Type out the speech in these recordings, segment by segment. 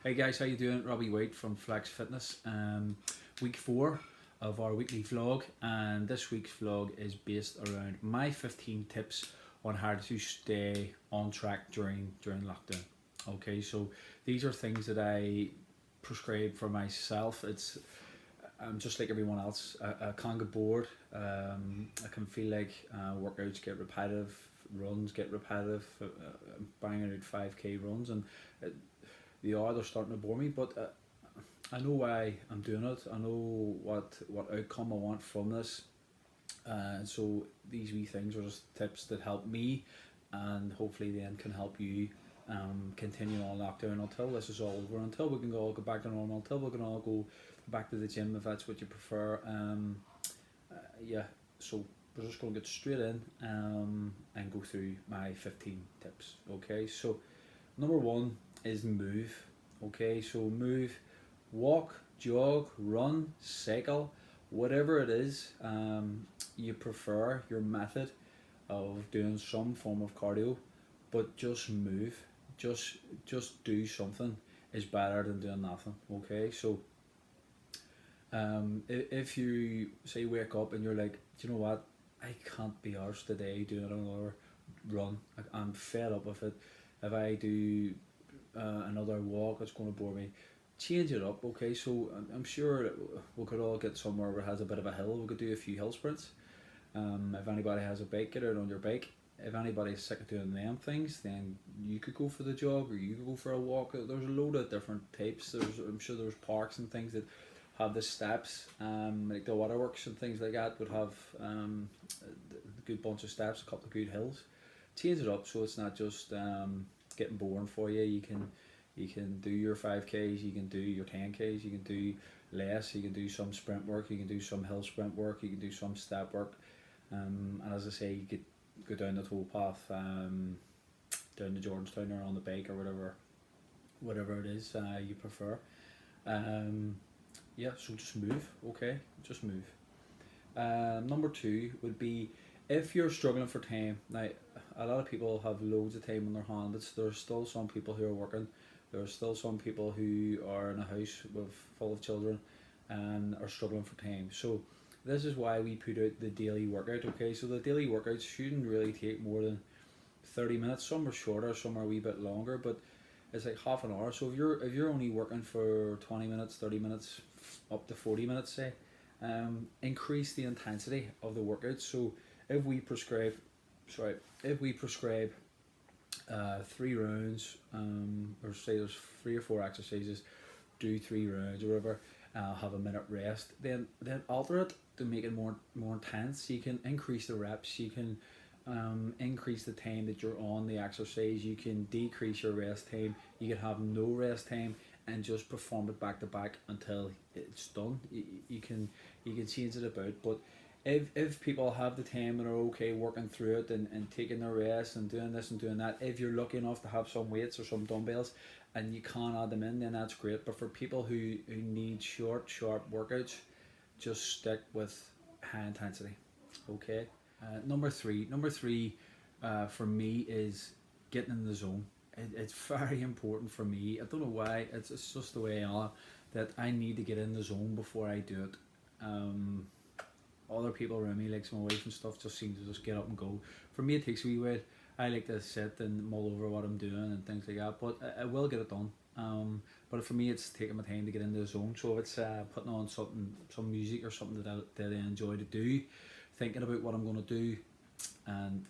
Hey guys, how you doing? Robbie White from Flex Fitness. Week 4 of our weekly vlog, and this week's vlog is based around my 15 tips on how to stay on track during lockdown. Okay, so these are things that I prescribe for myself. I'm just like everyone else. I can't get bored. I can feel like workouts get repetitive, runs get repetitive. I'm banging out 5k runs, and they're starting to bore me, but I know why I'm doing it. I know what outcome I want from this. So these wee things are just tips that help me, and hopefully then can help you continue on lockdown until this is all over, until we can all go back to normal, until we can all go back to the gym if that's what you prefer. Yeah, so we're just going to get straight in and go through my 15 tips. Okay, so number one is move. Okay, so move, walk, jog, run, cycle, whatever it is you prefer, your method of doing some form of cardio, but just move, just do something is better than doing nothing. Okay, so if you say wake up and you're like, do you know what, I can't be arsed today doing another run. I'm fed up with it. If I do another walk, it's going to bore me. Change it up. Okay, so I'm sure we could all get somewhere where it has a bit of a hill. We could do a few hill sprints. If anybody has a bike, get out on your bike. If anybody's sick of doing them things, then you could go for the jog or you could go for a walk. There's a load of different types. I'm sure there's parks and things that have the steps, like the waterworks and things like that would have a good bunch of steps, a couple of good hills. Change it up so it's not just getting boring for you. You can do your 5Ks, you can do your 10Ks, you can do less, you can do some sprint work, you can do some hill sprint work, you can do some step work. And as I say, you could go down the towpath, down to Georgetown or on the bike or whatever it is you prefer. Yeah, so just move, okay? Just move. Number two would be if you're struggling for time. Now, a lot of people have loads of time on their hand, but there's still some people who are working. There's still some people who are in a house full of children and are struggling for time. So this is why we put out the daily workout. Okay, so the daily workouts shouldn't really take more than 30 minutes. Some are shorter, some are a wee bit longer, but it's like half an hour. So if you're only working for 20 minutes, 30 minutes, up to 40 minutes, say, increase the intensity of the workout. So if we prescribe, if we prescribe 3 rounds, or say there's 3 or 4 exercises, do 3 rounds or whatever, have a minute rest, then alter it to make it more intense. You can increase the reps, you can increase the time that you're on the exercise, you can decrease your rest time, you can have no rest time and just perform it back to back until it's done. You can change it about, but if people have the time and are okay working through it and taking their rest and doing this and doing that, if you're lucky enough to have some weights or some dumbbells and you can add them in, then that's great. But for people who need short, sharp workouts, just stick with high intensity. Okay. Number three for me is getting in the zone. It's very important for me. I don't know why. It's just the way I am, that I need to get in the zone before I do it. Other people around me, like my wife and stuff, just seem to just get up and go. For me, it takes a wee while. I like to sit and mull over what I'm doing and things like that, but I will get it done. But for me, it's taking my time to get into the zone. So if it's putting on some music or something that I enjoy to do, thinking about what I'm going to do, and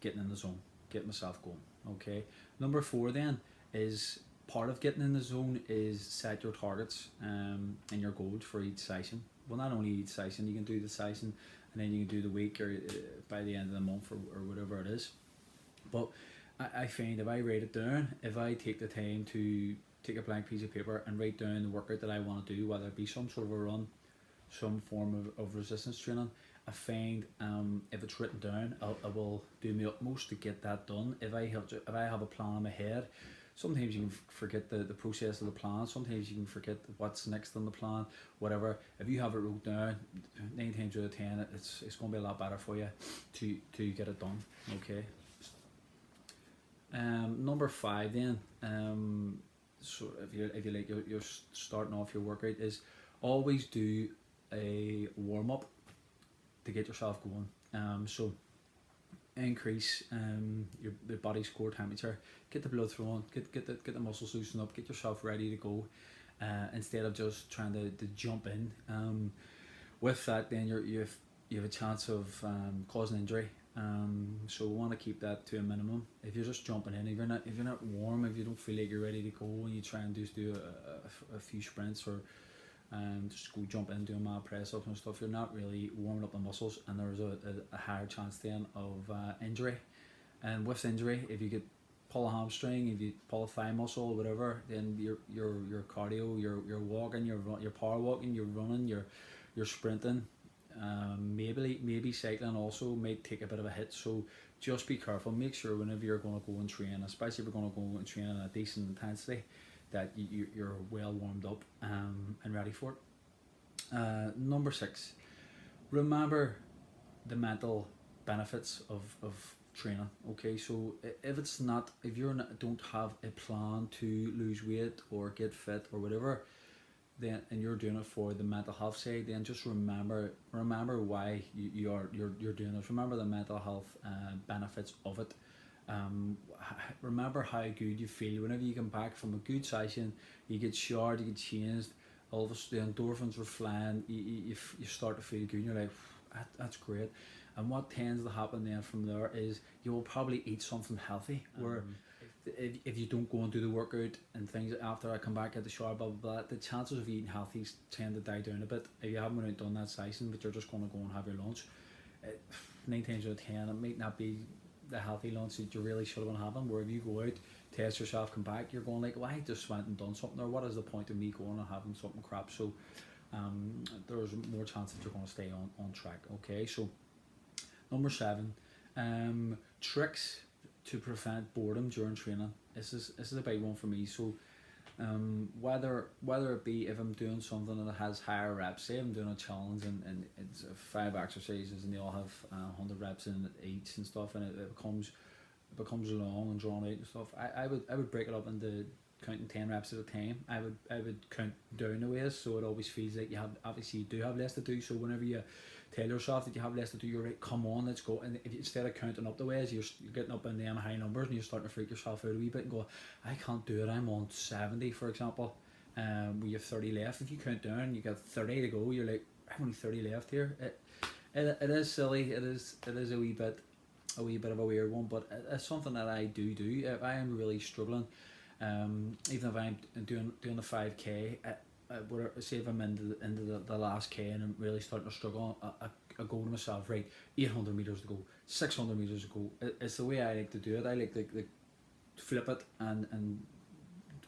getting in the zone, get myself going. Okay. Number 4 then is part of getting in the zone is set your targets and your goals for each session. Well, not only each session, you can do the session and then you can do the week or by the end of the month or whatever it is. But I find if I write it down, if I take the time to take a blank piece of paper and write down the workout that I want to do, whether it be some sort of a run, some form of resistance training, I find if it's written down, I will do my utmost to get that done. If I have a plan in my head, sometimes you can forget the process of the plan. Sometimes you can forget what's next on the plan. Whatever. If you have it wrote down, 9 times out of 10, it's going to be a lot better for you to get it done. Okay. Number 5 then. so if you like you're starting off your workout, is always do a warm up to get yourself going. So increase your body's core temperature, get the blood flowing, get the muscles loosened up, get yourself ready to go. Instead of just trying to jump in. With that, then you have a chance of causing injury. So we want to keep that to a minimum. If you're just jumping in, if you're not warm, if you don't feel like you're ready to go, and you try and just do a few sprints, or just go jump in doing my press ups and stuff, you're not really warming up the muscles, and there's a higher chance then of injury. And with injury, if you get pull a hamstring, if you pull a thigh muscle or whatever, then your cardio, you're walking, you're power walking, you're running, you're sprinting, maybe cycling also may take a bit of a hit. So just be careful. Make sure whenever you're going to go and train, especially if you're going to go and train at a decent intensity, that you're well warmed up and ready for it. Number 6, remember the mental benefits of training. Okay, so if you're not, don't have a plan to lose weight or get fit or whatever, then, and you're doing it for the mental health side, then just remember why you're doing this. Remember the mental health benefits of it. Remember how good you feel whenever you come back from a good session. You get showered, you get changed, all of a sudden the endorphins are flying, you start to feel good, and you're like, that's great. And what tends to happen then from there is you will probably eat something healthy. Where if you don't go and do the workout and things after I come back at the shower, blah blah blah, the chances of eating healthy tend to die down a bit. If you haven't went out and done that session, but you're just going to go and have your lunch, 9 times out of 10 it might not be the healthy lunch that you really should have been having. Where if you go out, test yourself, come back, you're going like, well, I just went and done something, or what is the point of me going and having something crap? So there's more chance that you're going to stay on track. Okay, so number 7, tricks to prevent boredom during training. This is a big one for me. So whether it be if I'm doing something that has higher reps, say I'm doing a challenge and it's 5 exercises and they all have 100 reps in each and stuff, and it becomes long and drawn out and stuff, I would break it up into counting 10 reps at a time. I would count down the ways, so it always feels like you do have less to do. So whenever you tell yourself that you have less to do, you're like, come on, let's go. And if instead of counting up the ways, you're getting up in them high numbers, and you're starting to freak yourself out a wee bit and go, I can't do it, I'm on 70 for example, we have 30 left. If you count down, you got 30 to go, you're like, I've only 30 left here. It is silly, it is a wee bit of a weird one, but it's something that I do. If I am really struggling, even if I'm doing the 5k, say if I'm into the last k and I'm really starting to struggle, I go to myself, right, 800 meters to go, 600 meters to go. It's the way I like to do it. I like to flip it and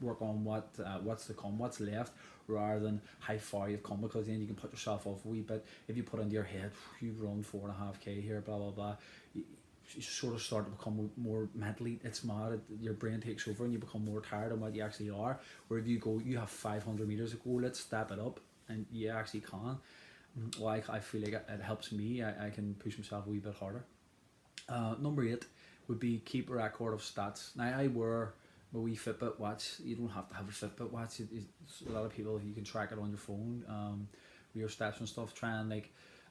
work on what's to come, what's left, rather than how far you've come, because then you can put yourself off a wee bit. If you put into your head, you've run 4.5k here, blah blah blah, you sort of start to become more mentally, it's mad, your brain takes over and you become more tired than what you actually are. Where if you go, you have 500 meters to go, let's step it up, and you actually can. Well, I feel like it helps me. I can push myself a wee bit harder. Number 8 would be keep a record of stats. Now I wear my wee Fitbit watch. You don't have to have a Fitbit watch. A lot of people, you can track it on your phone, with your steps and stuff. Try and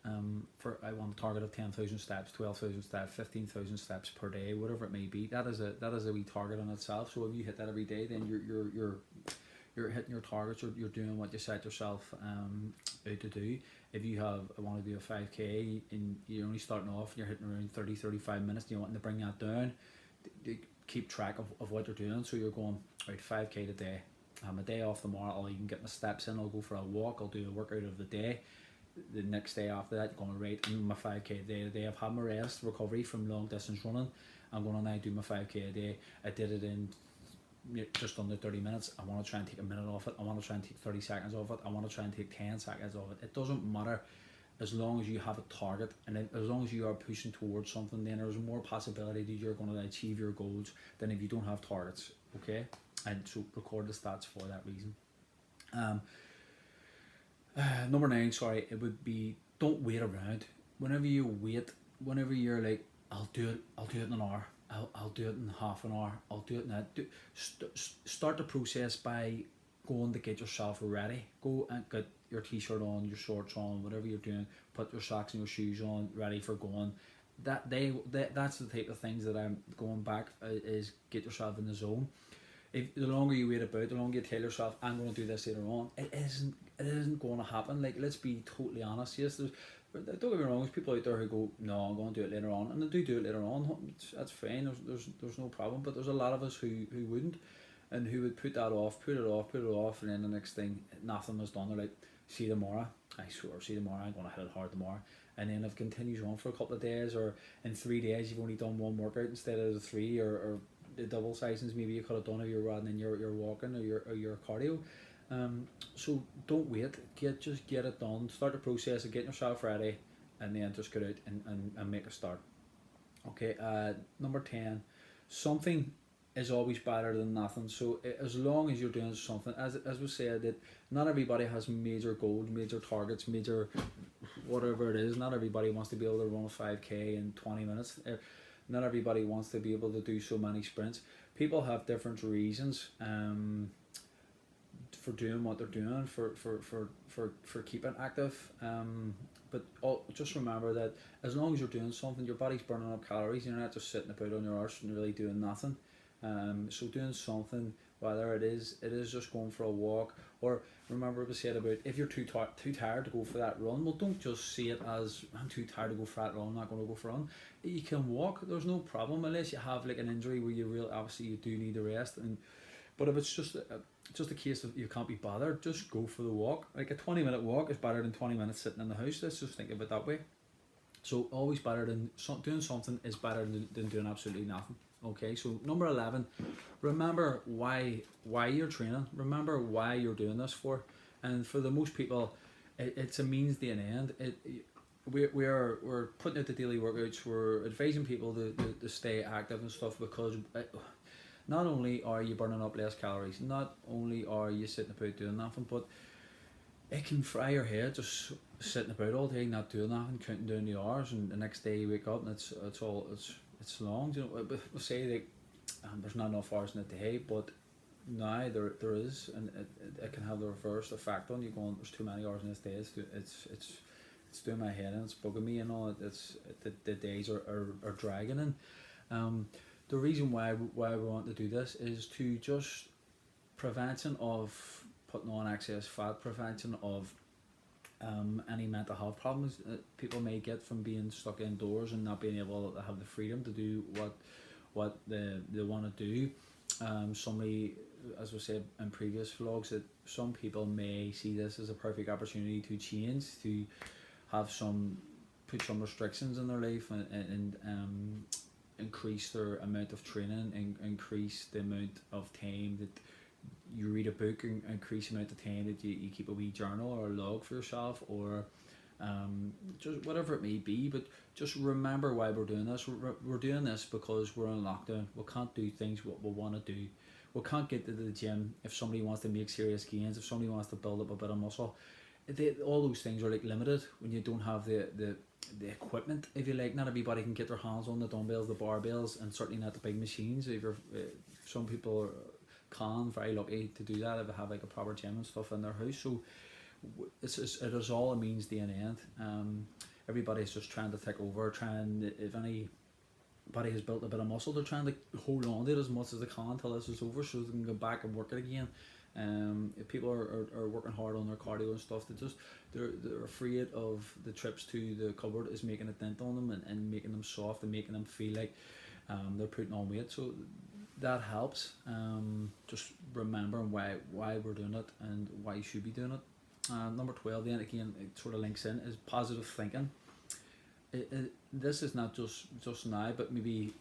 I want a target of 10,000 steps, 12,000 steps, 15,000 steps per day, whatever it may be. That is a wee target in itself. So if you hit that every day, then you're hitting your targets. You're doing what you set yourself out to do. If you want to do a 5k and you're only starting off and you're hitting around 30-35 minutes and you're wanting to bring that down, keep track of what you're doing. So you're going, right, 5k today, a day off tomorrow, I'll even get my steps in, I'll go for a walk, I'll do a workout of the day. The next day after that, you're going, right, I'm my 5k a day today. I've had my rest, recovery from long distance running. I'm going to now do my 5k a day. I did it in just under 30 minutes. I want to try and take a minute off it. I want to try and take 30 seconds off it. I want to try and take 10 seconds off it. It doesn't matter, as long as you have a target, and as long as you are pushing towards something, then there's more possibility that you're going to achieve your goals than if you don't have targets. Okay, and so record the stats for that reason. Number 9, sorry, it would be, don't wait around. Whenever you're like, I'll do it in an hour, I'll do it in half an hour, I'll do it in that. Start the process by going to get yourself ready. Go and get your t-shirt on, your shorts on, whatever you're doing, put your socks and your shoes on, ready for going. That's the type of things that I'm going back, is get yourself in the zone. If the longer you wait about, the longer you tell yourself, I'm going to do this later on, it isn't going to happen. Like, let's be totally honest. Yes, don't get me wrong, there's people out there who go, no, I'm going to do it later on, and they do it later on. That's fine. There's no problem. But there's a lot of us who wouldn't, and who would put that off, put it off, and then the next thing, nothing was done. They're like, see tomorrow. I swear, see tomorrow. I'm going to hit it hard tomorrow. And then it continues on for a couple of days, or in 3 days you've only done one workout instead of the three, or the double sizings maybe you could have done if you're running, your walking, or your cardio. So don't wait. Just get it done. Start the process of getting yourself ready, and then just get out and make a start. Okay. Number 10, something is always better than nothing. So as long as you're doing something, as we said, that not everybody has major goals, major targets, major whatever it is. Not everybody wants to be able to run a 5k in 20 minutes. Not everybody wants to be able to do so many sprints. People have different reasons for doing what they're doing, for keeping active. But just remember that as long as you're doing something, your body's burning up calories. You're not just sitting about on your arse and really doing nothing. So doing something, whether it is just going for a walk, or remember we said about, if you're too tired to go for that run, well, don't just see it as, I'm too tired to go for that run, I'm not going to go for a run. You can walk, there's no problem, unless you have like an injury where obviously you do need a rest. But if it's just a case of you can't be bothered, just go for the walk. Like a 20-minute walk is better than 20 minutes sitting in the house. Let's just think of it that way. So always better than doing something is better than doing absolutely nothing. Okay, so number 11, remember why you're training. Remember why you're doing this for. And for the most people, it's a means to an end. We're putting out the daily workouts. We're advising people to stay active and stuff, because not only are you burning up less calories, not only are you sitting about doing nothing, but it can fry your head just sitting about all day, not doing nothing, counting down the hours, and the next day you wake up and it's long. You know, we'll say like there's not enough hours in a day, but now there is, and it can have the reverse effect on you, going, there's too many hours in this day. It's doing my head in, it's bugging me, the days are dragging in. The reason why we want to do this is to just prevention of putting on excess fat, prevention of any mental health problems that people may get from being stuck indoors and not being able to have the freedom to do what they want to do. Somebody, as we said in previous vlogs, that some people may see this as a perfect opportunity to change, to have put some restrictions in their life, and increase their amount of training, and increase the amount of time that you read a book, and increase the amount of time that you keep a wee journal or a log for yourself, or just whatever it may be. But just remember why we're doing this. We're doing this because we're in lockdown. We can't do things what we want to do. We can't get to the gym if somebody wants to make serious gains, if somebody wants to build up a bit of muscle. All those things are like limited when you don't have the equipment, if you like. Not everybody can get their hands on the dumbbells, the barbells, and certainly not the big machines. Some people can, very lucky to do that if they have like a proper gym and stuff in their house. So it is all a means to an end. Everybody's just trying to take over, if anybody has built a bit of muscle, they're trying to hold on to it as much as they can until this is over, so they can go back and work it again. If people are working hard on their cardio and stuff, they're afraid of the trips to the cupboard is making a dent on them, and making them soft, and making them feel like they're putting on weight. So that helps. Just remembering why we're doing it and why you should be doing it. Number 12, then again, it sort of links in, is positive thinking. This is not just now, but maybe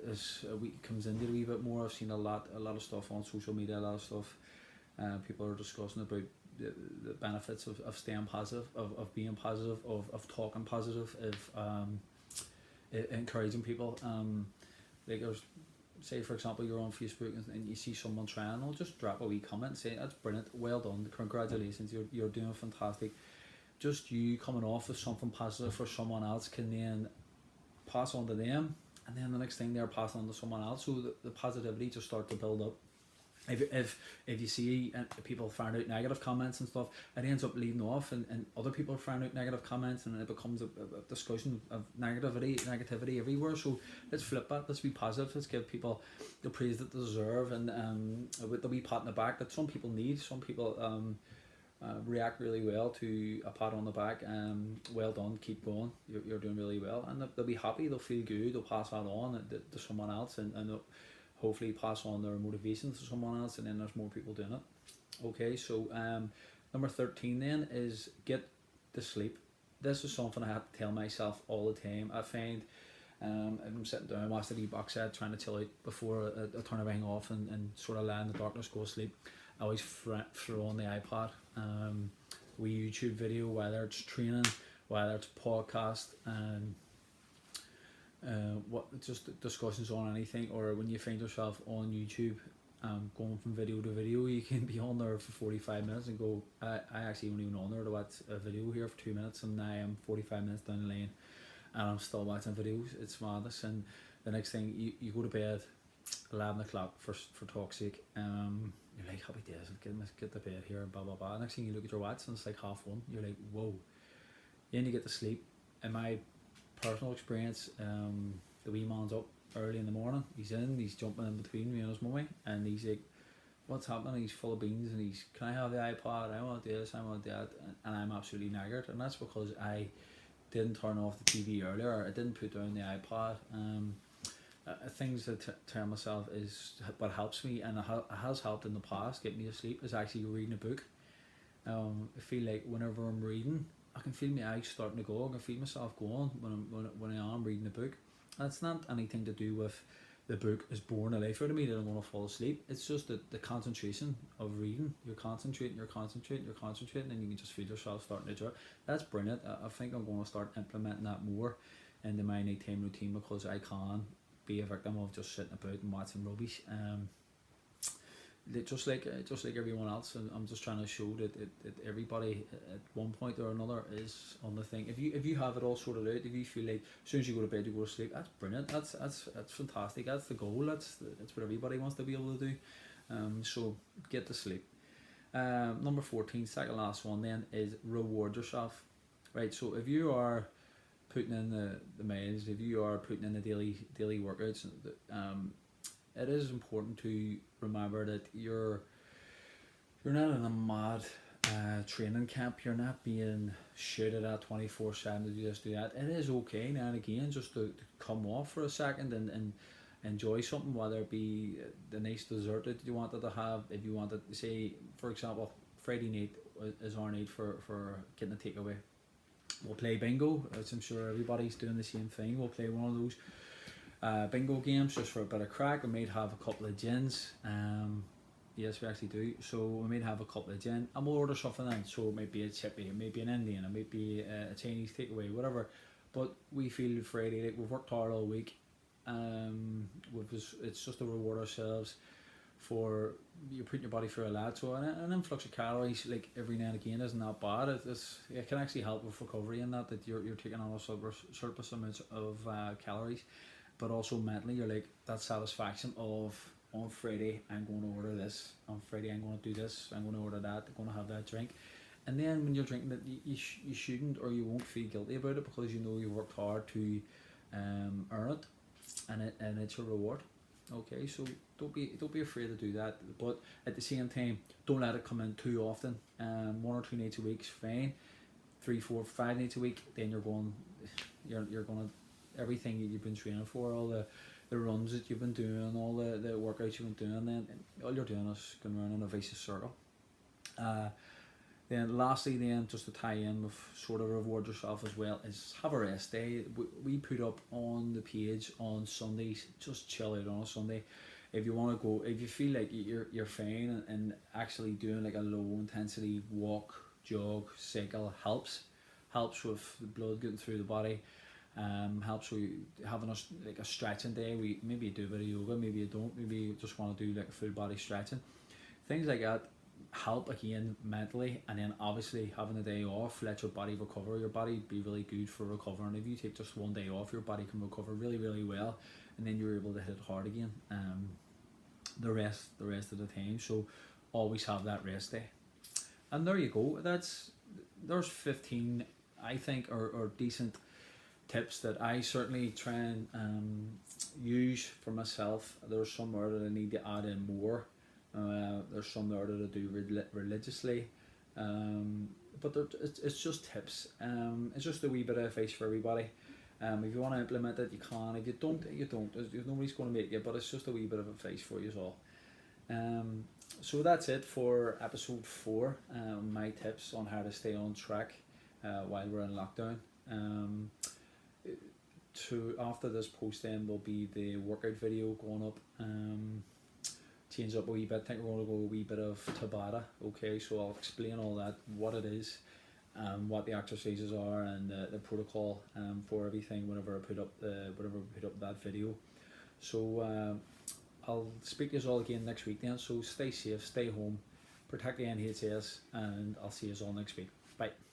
as a week comes into it a wee bit more. I've seen a lot of stuff on social media, a lot of stuff people are discussing about the benefits of staying positive, of being positive, of talking positive, of encouraging people. Like there's, say for example, you're on Facebook and you see someone trying, I'll just drop a wee comment and say, that's brilliant, well done, congratulations, you're doing fantastic. Just you coming off with something positive for someone else can then pass on to them, and then the next thing they're passing on to someone else. So the positivity just start to build up. If you see people find out negative comments and stuff, it ends up leading off, and other people find out negative comments, and it becomes a discussion of negativity everywhere. So let's flip that. Let's be positive. Let's give people the praise that they deserve, and with the wee pat on the back that some people need. Some people react really well to a pat on the back. Well done, keep going. You're doing really well, and they'll be happy. They'll feel good. They'll pass that on to someone else, and they'll hopefully pass on their motivation to someone else, and then there's more people doing it. Okay, so number 13 then is get the sleep. This is something I have to tell myself all the time. I find I'm sitting down, watch the box set, trying to chill out before I turn everything off and sort of lie in the darkness, go to sleep. I always throw on the iPad, wee YouTube video, whether it's training, whether it's podcast, and what just discussions on anything, or when you find yourself on YouTube going from video to video, you can be on there for 45 minutes and go, I actually only went on there to watch a video here for 2 minutes, and now I'm 45 minutes down the lane and I'm still watching videos. It's madness. And the next thing, you go to bed 11 o'clock for talk's sake, you're like, happy days, get to bed here, blah blah blah. Next thing you look at your watch and it's like 1:30. You're like, whoa. Then you get to sleep. In my personal experience, the wee man's up early in the morning, he's jumping in between me and his mummy, and he's like, what's happening? He's full of beans, and he's, can I have the iPad? I want this, I want that, and I'm absolutely knackered, and that's because I didn't turn off the TV earlier. I didn't put down the iPad. Things that tell myself is what helps me, and it has helped in the past get me to sleep, is actually reading a book. I feel like whenever I'm reading, I can feel my eyes starting to go. I can feel myself going when I am reading the book. That's not anything to do with the book is boring a life out of me that I'm going to fall asleep. It's just the concentration of reading. You're concentrating, and you can just feel yourself starting to enjoy it. That's brilliant. I think I'm going to start implementing that more into my nighttime routine, because I can be a victim of just sitting about and watching rubbish. Just like everyone else, and I'm just trying to show that everybody at one point or another is on the thing. If you have it all sorted out, if you feel like as soon as you go to bed you go to sleep, that's brilliant. That's fantastic. That's the goal. That's what everybody wants to be able to do. So get to sleep. Number 14, second last one then, is reward yourself. Right. So if you are putting in the miles, if you are putting in the daily workouts, it is important to remember that you're not in a mad training camp. You're not being shouted at 24/7 to do this, do that. It is okay now and again just to come off for a second and enjoy something, whether it be the nice dessert that you wanted to have. If you wanted to say, for example, Friday night is our night for getting a takeaway. We'll play bingo, as I'm sure everybody's doing the same thing. We'll play one of those bingo games just for a bit of crack. We might have a couple of gins. Yes, we actually do. So we might have a couple of gin, and we'll order something in. So it might be a chippy, it might be an Indian, it might be a Chinese takeaway, whatever. But we feel Friday, like we've worked hard all week. It's just to reward ourselves for you're putting your body through a lot. So an influx of calories, like every now and again, isn't that bad. It can actually help with recovery in that you're taking on a surplus amounts of calories. But also mentally, you're like, that satisfaction of, on Friday I'm going to order this, on Friday I'm going to do this, I'm going to order that, I'm going to have that drink. And then when you're drinking it, you shouldn't, or you won't feel guilty about it, because you know you worked hard to earn it, and it's a reward. Okay, so don't be afraid to do that, but at the same time, don't let it come in too often. 1 or 2 nights a week's fine. 3, 4, 5 nights a week, then you're going to everything that you've been training for, all the runs that you've been doing, all the workouts you've been doing, then all you're doing is going around in a vicious circle. Then lastly, then just to tie in with sort of reward yourself as well, is have a rest day. We put up on the page on Sundays, just chill out on a Sunday. If you want to go, if you feel like you're fine, and actually doing like a low intensity walk, jog, cycle helps with the blood getting through the body. Helps with having a stretching day. Maybe you do a bit of yoga, maybe you don't, maybe you just want to do like a full body stretching, things like that. help again mentally, and then obviously having a day off, let your body recover. Your body be really good for recovering. If you take just one day off, your body can recover really, really well, and then you're able to hit it hard again. The rest of the time. So always have that rest day. And there you go. There's 15, I think, or decent tips that I certainly try and use for myself. There's some there that I need to add in more. There's some there that I do religiously, but it's just tips. It's just a wee bit of advice for everybody. If you want to implement it, you can. If you don't, you don't. Nobody's going to make you, but it's just a wee bit of advice for you all. So that's it for episode 4. My tips on how to stay on track while we're in lockdown. After this post, then will be the workout video going up. Change up a wee bit. I think we're going to go a wee bit of Tabata. Okay, so I'll explain all that, what it is, what the exercises are, and the protocol for everything whenever I put up that video. So I'll speak to you all again next week then. So stay safe, stay home, protect the NHS, and I'll see you all next week. Bye.